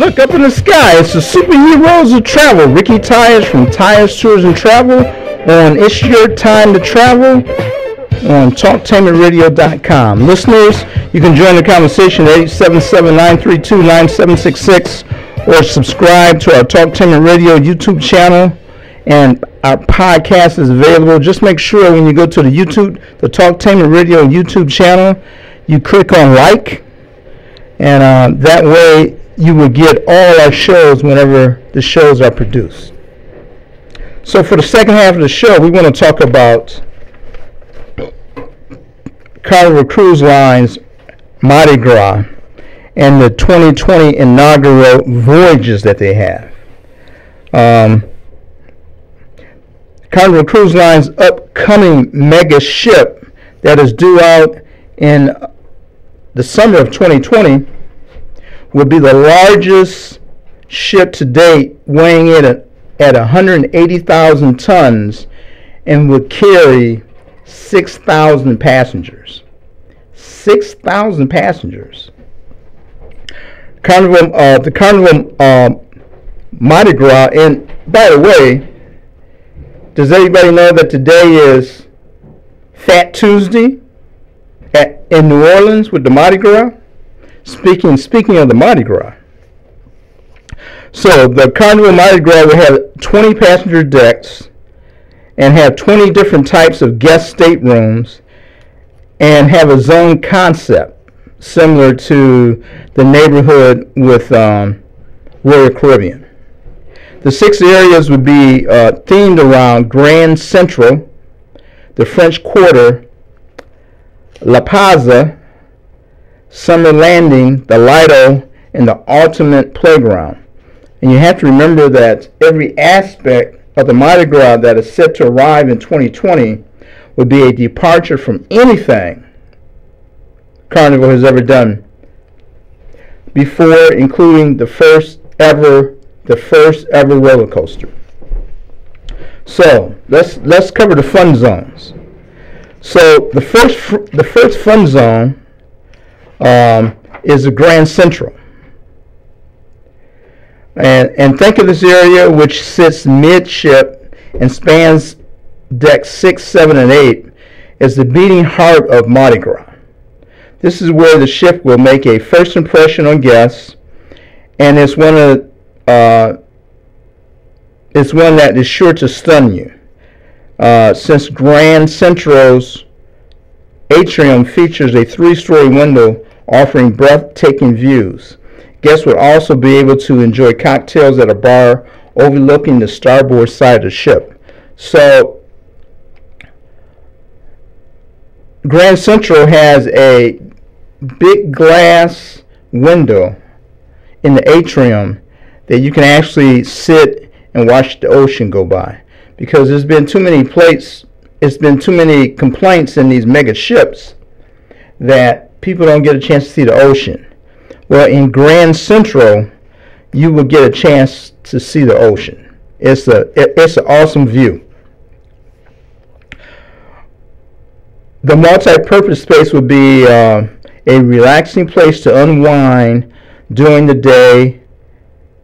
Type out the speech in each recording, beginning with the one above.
Look up in the sky. It's the superheroes of travel. Ricky Tires from Tires, Tours, and Travel on It's Your Time to Travel on TalkTainmentRadio.com. Listeners, you can join the conversation at 877-932-9766 or subscribe to our Talktainment Radio YouTube channel. And our podcast is available. Just make sure when you go to the Talktainment Radio YouTube channel, you click on like. And that way you will get all our shows whenever the shows are produced. So for the second half of the show, we want to talk about Carnival Cruise Line's Mardi Gras and the 2020 inaugural voyages that they have. Carnival Cruise Line's upcoming mega ship that is due out in the summer of 2020 will be the largest ship to date, weighing in at 180,000 tons and would carry 6,000 passengers. 6,000 passengers. The Carnival Mardi Gras, and by the way, does everybody know that today is Fat Tuesday in New Orleans with the Mardi Gras? Speaking of the Mardi Gras. So the Carnival Mardi Gras will have 20 passenger decks and have 20 different types of guest staterooms and have a zone concept similar to the neighborhood with Royal Caribbean. The 6 areas would be themed around Grand Central, the French Quarter, La Plaza, Summer Landing, the Lido, and the Ultimate Playground. And you have to remember that every aspect of the Mardi Gras that is set to arrive in 2020 would be a departure from anything Carnival has ever done before, including the first ever roller coaster. So let's cover the fun zones. So the first fun zone is the Grand Central. And think of this area, which sits midship and spans decks 6, 7, and 8, as the beating heart of Mardi Gras. This is where the ship will make a first impression on guests, and it's one that is sure to stun you. Since Grand Central's atrium features a 3-story window offering breathtaking views. Guests would also be able to enjoy cocktails at a bar overlooking the starboard side of the ship. So Grand Central has a big glass window in the atrium that you can actually sit and watch the ocean go by, because there's been too many complaints in these mega ships that people don't get a chance to see the ocean. Well, in Grand Central, you will get a chance to see the ocean. It's an awesome view. The multi-purpose space would be a relaxing place to unwind during the day,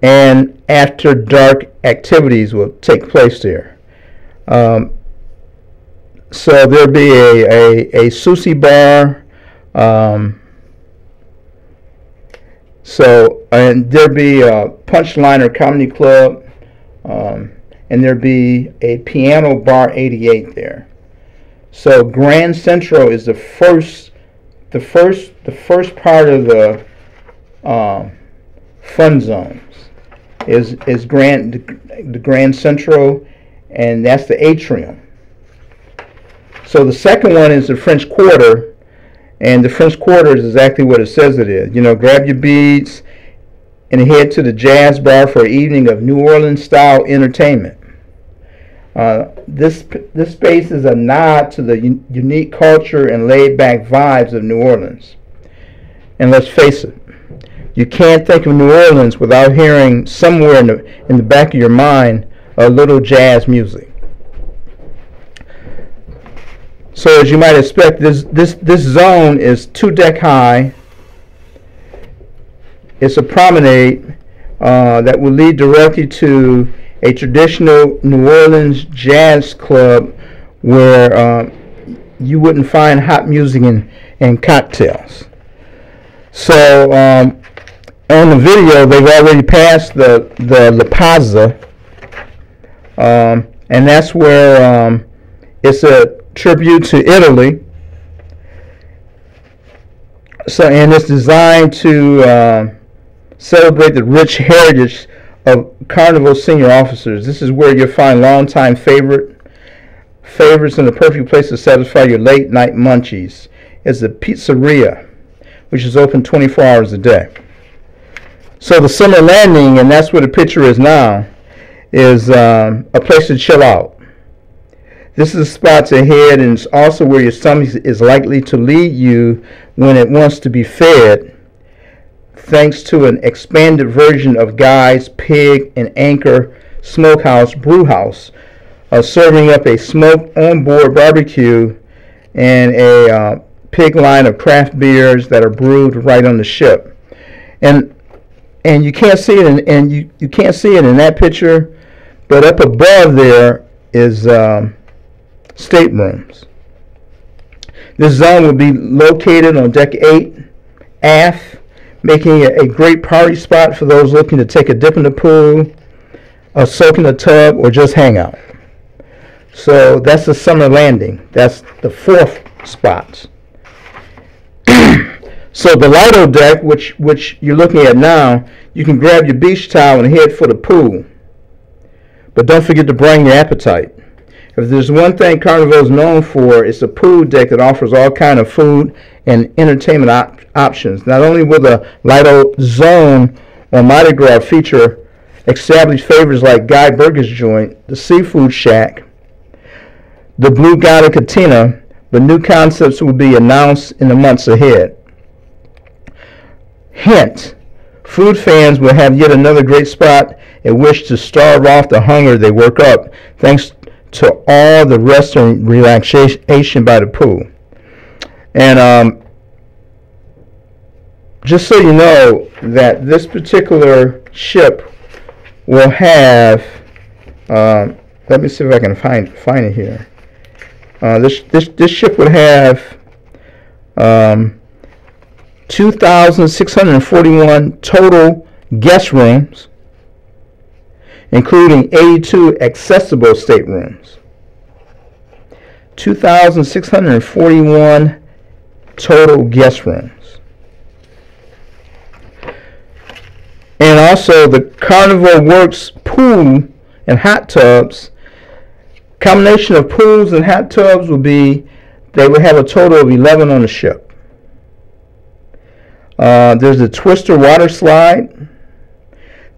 and after dark activities will take place there. So there'll be a sushi bar. And there'll be a Punchliner Comedy Club, and there'll be a Piano Bar 88 there. So Grand Central is the first part of the fun zones. Is the Grand Central, and that's the atrium. So the second one is the French Quarter, and the French Quarter is exactly what it says it is. You know, grab your beads and head to the jazz bar for an evening of New Orleans style entertainment. This space is a nod to the unique culture and laid back vibes of New Orleans. And let's face it, you can't think of New Orleans without hearing somewhere in the back of your mind a little jazz music. So as you might expect, this zone is 2 deck high. It's a promenade that will lead directly to a traditional New Orleans jazz club where you wouldn't find hot music and cocktails. So on the video, they've already passed the La Pazza, and that's where it's a tribute to Italy. So, and it's designed to celebrate the rich heritage of Carnival senior officers. This is where you'll find longtime favorites and the perfect place to satisfy your late night munchies. It's the pizzeria, which is open 24 hours a day. So the summer landing, and that's where the picture is now, is a place to chill out. This is the spot to head, and it's also where your stomach is likely to lead you when it wants to be fed, thanks to an expanded version of Guy's Pig and Anchor Smokehouse Brewhouse, serving up a smoked on-board barbecue and a pig line of craft beers that are brewed right on the ship. And you can't see it you can't see it in that picture, but up above there is staterooms. This zone will be located on deck 8 aft, making it a great party spot for those looking to take a dip in the pool, soak in the tub, or just hang out. So that's the summer landing. That's the 4th spot. So the Lido deck, which you're looking at now, you can grab your beach towel and head for the pool. But don't forget to bring your appetite. If there's one thing Carnival is known for, it's a pool deck that offers all kind of food and entertainment options. Not only will the Lido zone on Mardi Gras feature established favorites like Guy Burger's Joint, the Seafood Shack, the Blue Ghana Cantina, but new concepts will be announced in the months ahead. Hint, food fans will have yet another great spot at which to starve off the hunger they work up, thanks to all the rest and relaxation by the pool. And just so you know that this particular ship will have, let me see if I can find it here. This ship would have 2,641 total guest rooms, including 82 accessible staterooms. 2,641 total guest rooms. And also the Carnival Works pool and hot tubs. Combination of pools and hot tubs will be, they will have a total of 11 on the ship. There's a Twister water slide.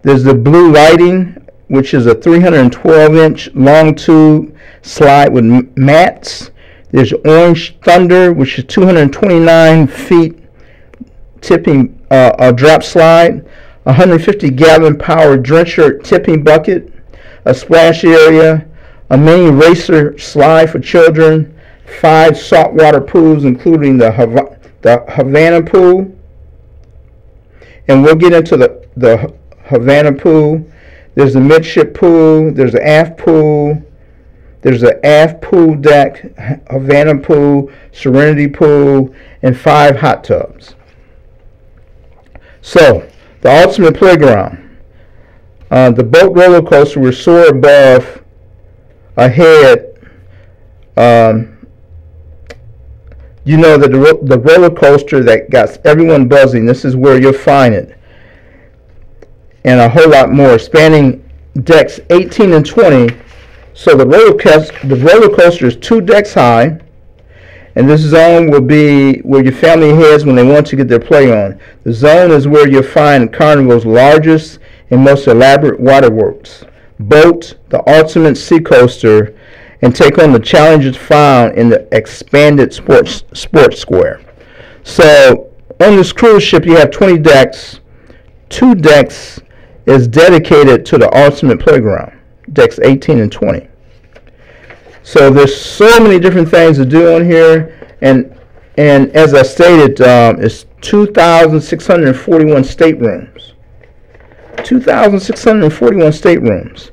There's the Blue Lighting, which is a 312-inch long tube slide with mats. There's Orange Thunder, which is 229 feet tipping drop slide, 150-gallon power drencher tipping bucket, a splash area, a mini racer slide for children, 5 saltwater pools, including the Havana pool. And we'll get into the Havana pool. There's a midship pool, there's an aft pool, there's an aft pool deck, Havana pool, Serenity pool, and 5 hot tubs. So, the ultimate playground. The boat roller coaster will soar above, ahead. You know that the roller coaster that got everyone buzzing, this is where you'll find it. And a whole lot more, spanning decks 18 and 20. So the roller coaster is 2 decks high, and this zone will be where your family heads when they want to get their play on. The zone is where you'll find Carnival's largest and most elaborate waterworks, boat, the ultimate sea coaster, and take on the challenges found in the expanded sports square. So on this cruise ship you have 20 decks. 2 decks is dedicated to the ultimate playground, decks 18 and 20. So there's so many different things to do on here, and as I stated, it's 2,641 staterooms. 2,641 staterooms.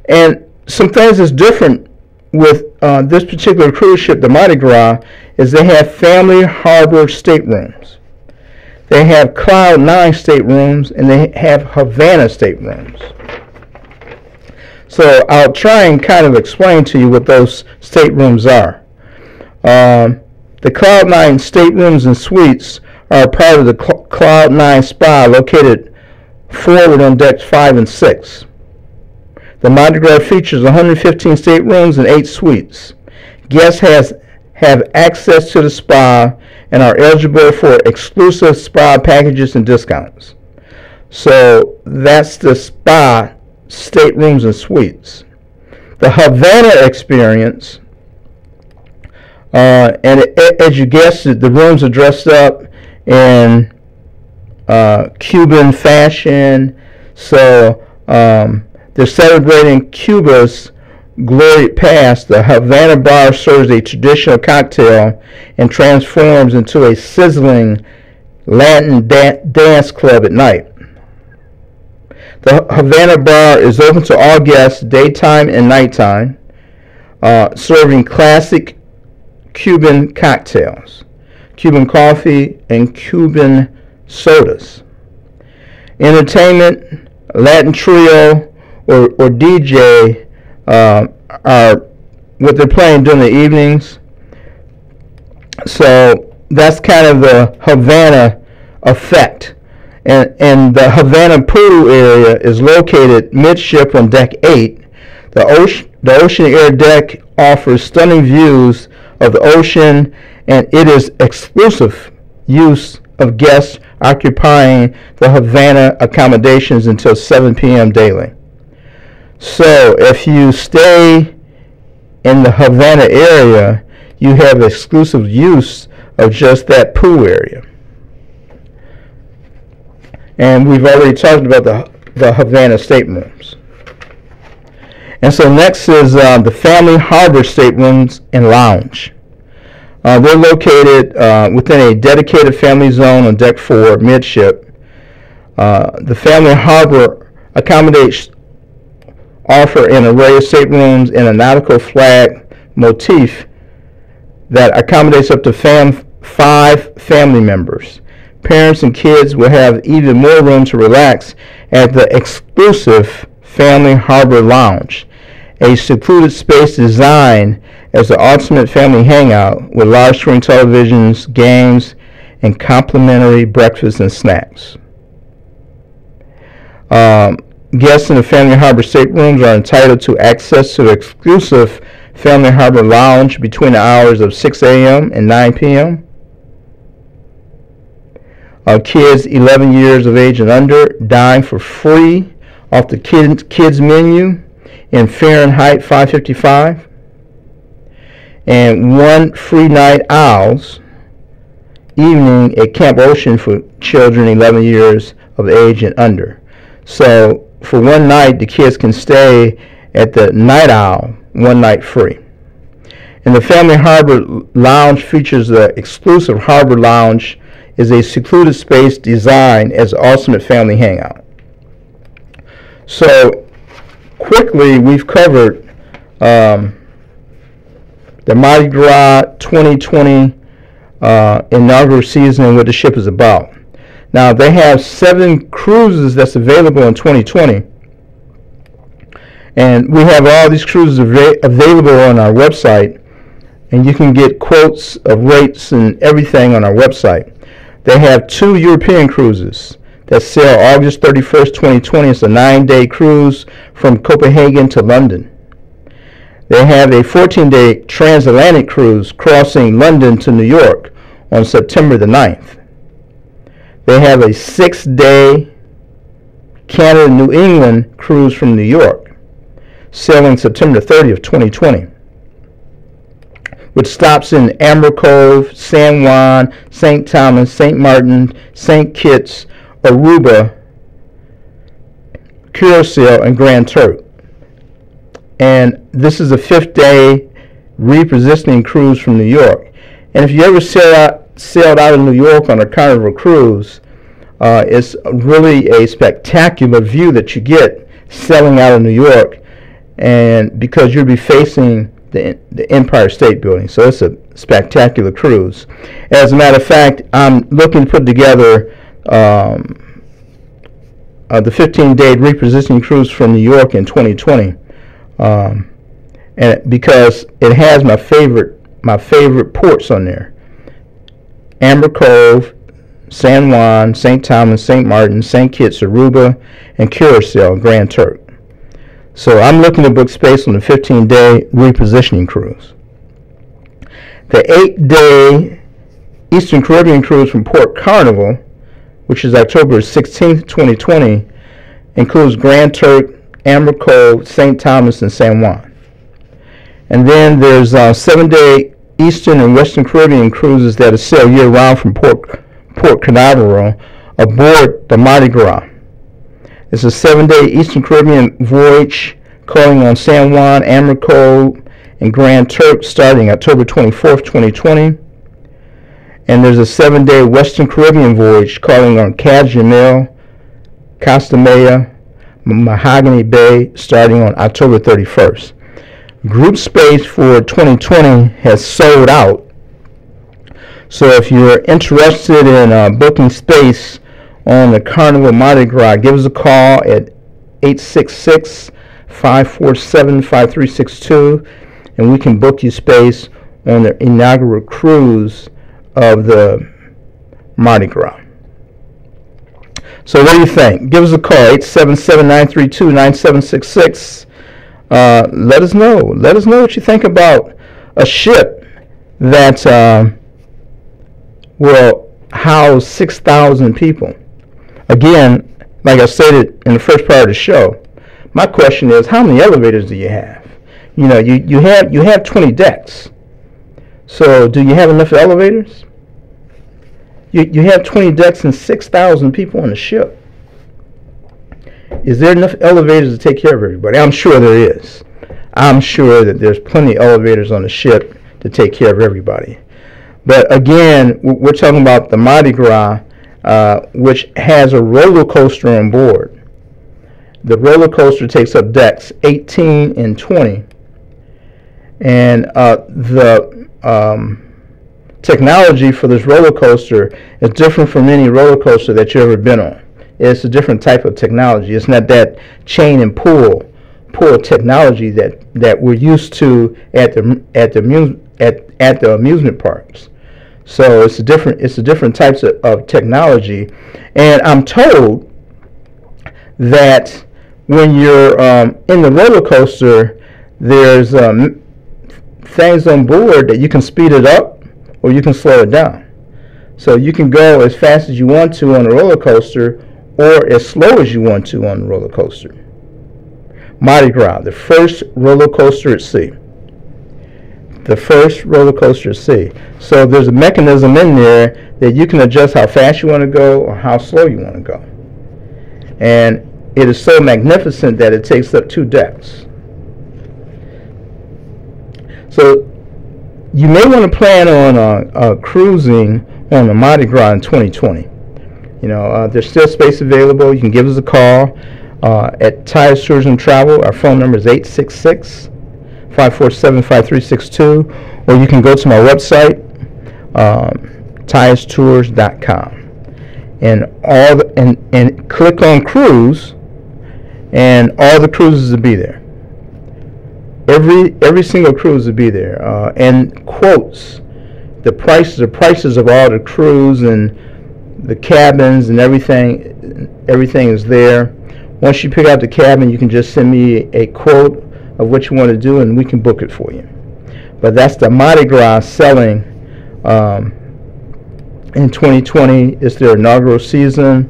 And some things that's different with this particular cruise ship, the Mardi Gras, is they have family harbor staterooms. They have Cloud 9 staterooms, and they have Havana staterooms. So I'll try and kind of explain to you what those staterooms are. The Cloud 9 staterooms and suites are part of the Cloud 9 Spa located forward on decks 5 and 6. The Mardi Gras features 115 staterooms and 8 suites. Guests have access to the spa and are eligible for exclusive spa packages and discounts. So that's the spa staterooms and suites. The Havana experience, and as you guessed it, the rooms are dressed up in Cuban fashion. So they're celebrating Cuba's glorious past. The Havana bar serves a traditional cocktail and transforms into a sizzling Latin dance club at night. The Havana bar is open to all guests daytime and nighttime, serving classic Cuban cocktails, Cuban coffee, and Cuban sodas. Entertainment, Latin trio, or DJ are what they're playing during the evenings. So that's kind of the Havana effect. And the Havana pool area is located midship on deck 8. The ocean air deck offers stunning views of the ocean, and it is exclusive use of guests occupying the Havana accommodations until 7 p.m. daily. So if you stay in the Havana area, you have exclusive use of just that pool area. And we've already talked about the Havana staterooms. And so next is the Family Harbor staterooms and lounge. They're located within a dedicated family zone on deck 4, midship. The Family Harbor accommodates offer an array of staterooms and a nautical flag motif that accommodates up to 5 family members. Parents and kids will have even more room to relax at the exclusive Family Harbor Lounge, a secluded space designed as the ultimate family hangout with large screen televisions, games, and complimentary breakfast and snacks. Guests in the Family Harbor staterooms are entitled to access to the exclusive Family Harbor Lounge between the hours of 6 a.m. and 9 p.m. Kids 11 years of age and under dine for free off the kids menu in Fahrenheit 555, and 1 free night owls evening at Camp Ocean for children 11 years of age and under. So for one night, the kids can stay at the Night Owl, 1 night free. And the Family Harbor Lounge features the exclusive Harbor Lounge, is a secluded space designed as an ultimate family hangout. So quickly, we've covered the Mardi Gras 2020 inaugural season and what the ship is about. Now, they have 7 cruises that's available in 2020. And we have all these cruises available on our website. And you can get quotes of rates and everything on our website. They have 2 European cruises that sail August 31st, 2020. It's a 9-day cruise from Copenhagen to London. They have a 14-day transatlantic cruise crossing London to New York on September the 9th. They have a 6-day Canada-New England cruise from New York, sailing September 30th, 2020, which stops in Amber Cove, San Juan, St. Thomas, St. Martin, St. Kitts, Aruba, Curacao, and Grand Turk. And this is a 5th-day repositioning cruise from New York. And if you ever sailed out of New York on a Carnival cruise, It's really a spectacular view that you get sailing out of New York, and because you'll be facing the Empire State Building. So it's a spectacular cruise. As a matter of fact, I'm looking to put together the 15-day repositioning cruise from New York in 2020, and because it has my favorite ports on there: Amber Cove, San Juan, St. Thomas, St. Martin, St. Kitts, Aruba, and Curacao, Grand Turk. So I'm looking to book space on the 15-day repositioning cruise. The 8-day Eastern Caribbean cruise from Port Carnival, which is October 16th, 2020, includes Grand Turk, Amber Cove, St. Thomas, and San Juan. And then there's 7-day Eastern and Western Caribbean cruises that sail year-round from Port Canaveral aboard the Mardi Gras. It's a 7-day Eastern Caribbean voyage calling on San Juan, Amber Cove, and Grand Turk starting October 24th, 2020. And there's a 7-day Western Caribbean voyage calling on Cozumel, Costa Maya, Mahogany Bay starting on October 31st. Group space for 2020 has sold out. So if you're interested in booking space on the Carnival Mardi Gras, give us a call at 866-547-5362, and we can book you space on the inaugural cruise of the Mardi Gras. So what do you think? Give us a call, 877-932-9766. Let us know. Let us know what you think about a ship that will house 6,000 people. Again, like I stated in the first part of the show, my question is, how many elevators do you have? You know, you have 20 decks. So do you have enough elevators? You have 20 decks and 6,000 people on the ship. Is there enough elevators to take care of everybody? I'm sure there is. I'm sure that there's plenty of elevators on the ship to take care of everybody. But again, we're talking about the Mardi Gras, which has a roller coaster on board. The roller coaster takes up decks 18 and 20. And the technology for this roller coaster is different from any roller coaster that you've ever been on. It's a different type of technology. It's not that chain and pull technology that we're used to at the amusement parks. So it's a different types of technology. And I'm told that when you're in the roller coaster, there's things on board that you can speed it up or you can slow it down. So you can go as fast as you want to on a roller coaster or as slow as you want to on the roller coaster. Mardi Gras, the first roller coaster at sea. The first roller coaster at sea. So there's a mechanism in there that you can adjust how fast you want to go or how slow you want to go. And it is so magnificent that it takes up 2 decks. So you may want to plan on cruising on the Mardi Gras in 2020. You know, there's still space available. You can give us a call at Tyus Tourism Travel. Our phone number is 866-547-5362, or you can go to my website, TyusTours.com, and click on cruise, and all the cruises will be there. Every single cruise will be there, and quotes, the prices of all the cruise and the cabins and everything is there. Once you pick out the cabin, you can just send me a quote of what you want to do, and we can book it for you. But that's the Mardi Gras selling in 2020. It's their inaugural season.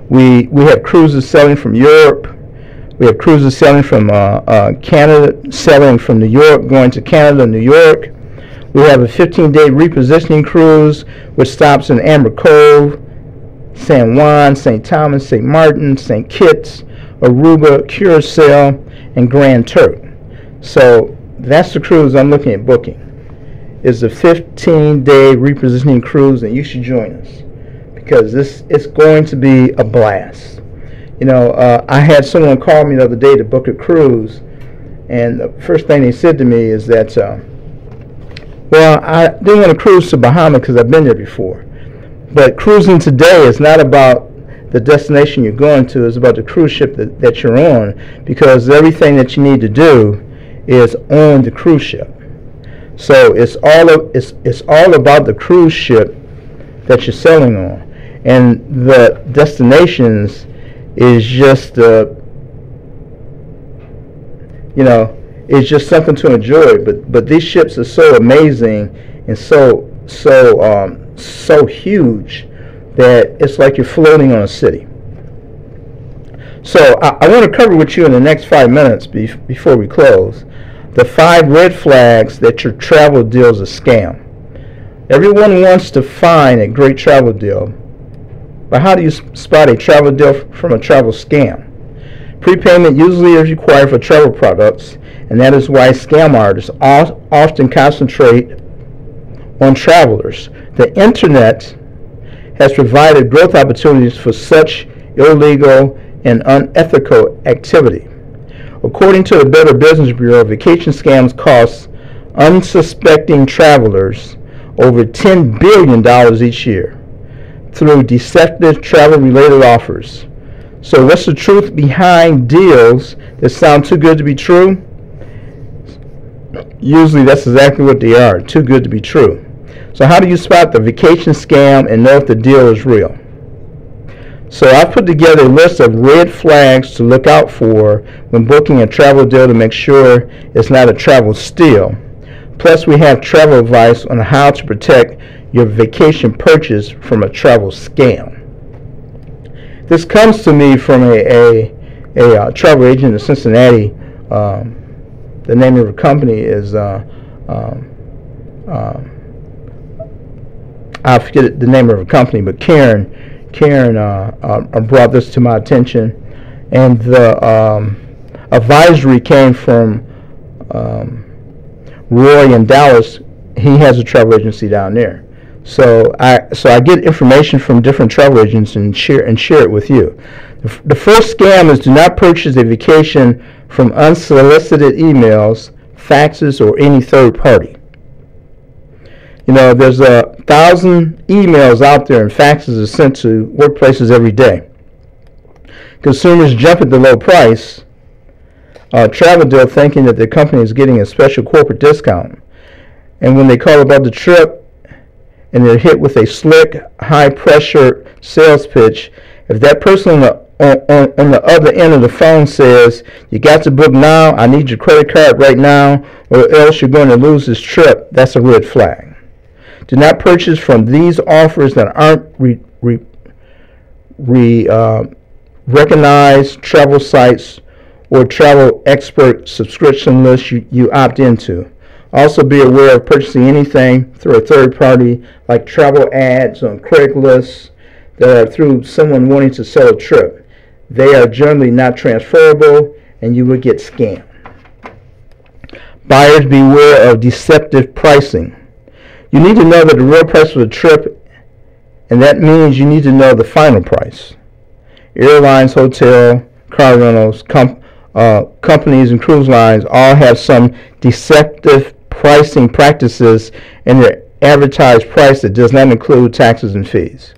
We have cruises selling from Europe. We have cruises selling from Canada, selling from New York, going to Canada, New York. We have a 15-day repositioning cruise, which stops in Amber Cove, San Juan, St. Thomas, St. Martin, St. Kitts, Aruba, Curacao, and Grand Turk. So that's the cruise I'm looking at booking. It's a 15-day repositioning cruise, and you should join us because it's going to be a blast. You know, I had someone call me the other day to book a cruise, and the first thing they said to me is that, well, I didn't want to cruise to Bahamas because I've been there before. But cruising today is not about the destination you're going to, it's about the cruise ship that you're on, because everything that you need to do is on the cruise ship. So it's all about the cruise ship that you're sailing on, and the destinations is just it's just something to enjoy. But these ships are so amazing and so huge that it's like you're floating on a city. So I want to cover with you in the next 5 minutes before we close the 5 red flags that your travel deal is a scam. Everyone wants to find a great travel deal, but how do you spot a travel deal from a travel scam? Prepayment usually is required for travel products, and that is why scam artists often concentrate on travelers. The internet has provided growth opportunities for such illegal and unethical activity. According to the Better Business Bureau, vacation scams cost unsuspecting travelers over $10 billion each year through deceptive travel-related offers. So what's the truth behind deals that sound too good to be true? Usually that's exactly what they are, too good to be true. So how do you spot the vacation scam and know if the deal is real? So I've put together a list of red flags to look out for when booking a travel deal to make sure it's not a travel steal. Plus we have travel advice on how to protect your vacation purchase from a travel scam. This comes to me from a travel agent in Cincinnati. The name of her company is I forget the name of her company, but Karen brought this to my attention, and the advisory came from Roy in Dallas. He has a travel agency down there. So I get information from different travel agents and share it with you. The first scam is do not purchase a vacation from unsolicited emails, faxes, or any third party. You know, there's 1,000 emails out there and faxes are sent to workplaces every day. Consumers jump at the low price travel deal thinking that their company is getting a special corporate discount. And when they call about the trip and they're hit with a slick, high-pressure sales pitch, if that person on the other end of the phone says, "You got to book now, I need your credit card right now, or else you're going to lose this trip," that's a red flag. Do not purchase from these offers that aren't recognized travel sites or travel expert subscription lists you opt into. Also be aware of purchasing anything through a third party like travel ads on Craigslist that are through someone wanting to sell a trip. They are generally not transferable and you will get scammed. Buyers beware of deceptive pricing. You need to know that the real price of the trip, and that means you need to know the final price. Airlines, hotel, car rentals, companies, and cruise lines all have some deceptive pricing practices in their advertised price that does not include taxes and fees.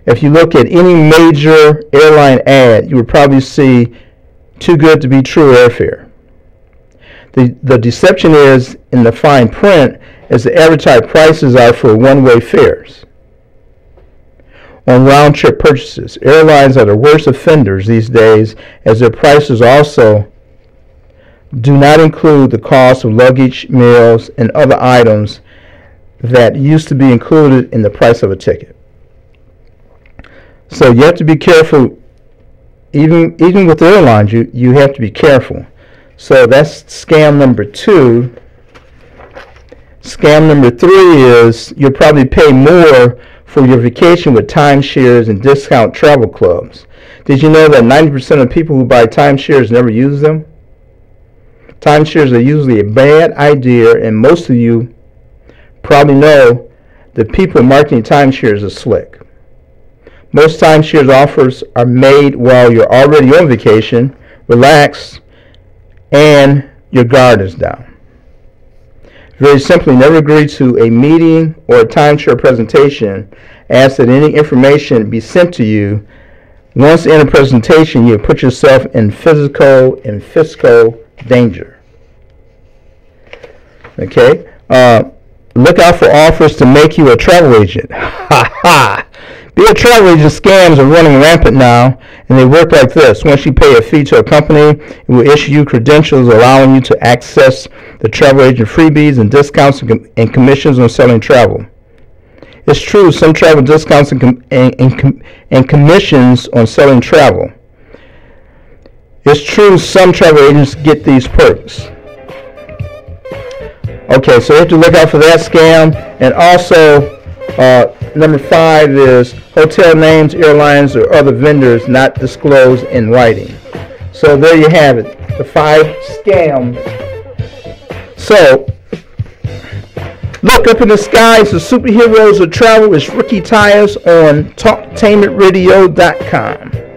If you look at any major airline ad, you would probably see too good to be true airfare. The deception is in the fine print, as the advertised prices are for one-way fares. On round-trip purchases, airlines are the worst offenders these days, as their prices also do not include the cost of luggage, meals, and other items that used to be included in the price of a ticket. So you have to be careful. Even with airlines, you have to be careful. So that's scam number 2. Scam number 3 is you'll probably pay more for your vacation with timeshares and discount travel clubs. Did you know that 90% of people who buy timeshares never use them? Timeshares are usually a bad idea, and most of you probably know that people marketing timeshares are slick. Most timeshares offers are made while you're already on vacation, relaxed, and your guard is down. Very simply, never agree to a meeting or a timeshare presentation. Ask that any information be sent to you. Once in a presentation, you put yourself in physical and fiscal danger. Okay? Look out for offers to make you a travel agent. Ha ha! Be a travel agent scams are running rampant now, and they work like this. Once you pay a fee to a company, it will issue you credentials allowing you to access the travel agent freebies and discounts and commissions on selling travel. It's true, some travel discounts and commissions on selling travel. It's true, some travel agents get these perks. Okay, so you have to look out for that scam. And also, number 5 is hotel names, airlines, or other vendors not disclosed in writing. So there you have it, the 5 scams. So, look up in the skies, the superheroes of travel is Ricky Tyers on TalkTainmentRadio.com.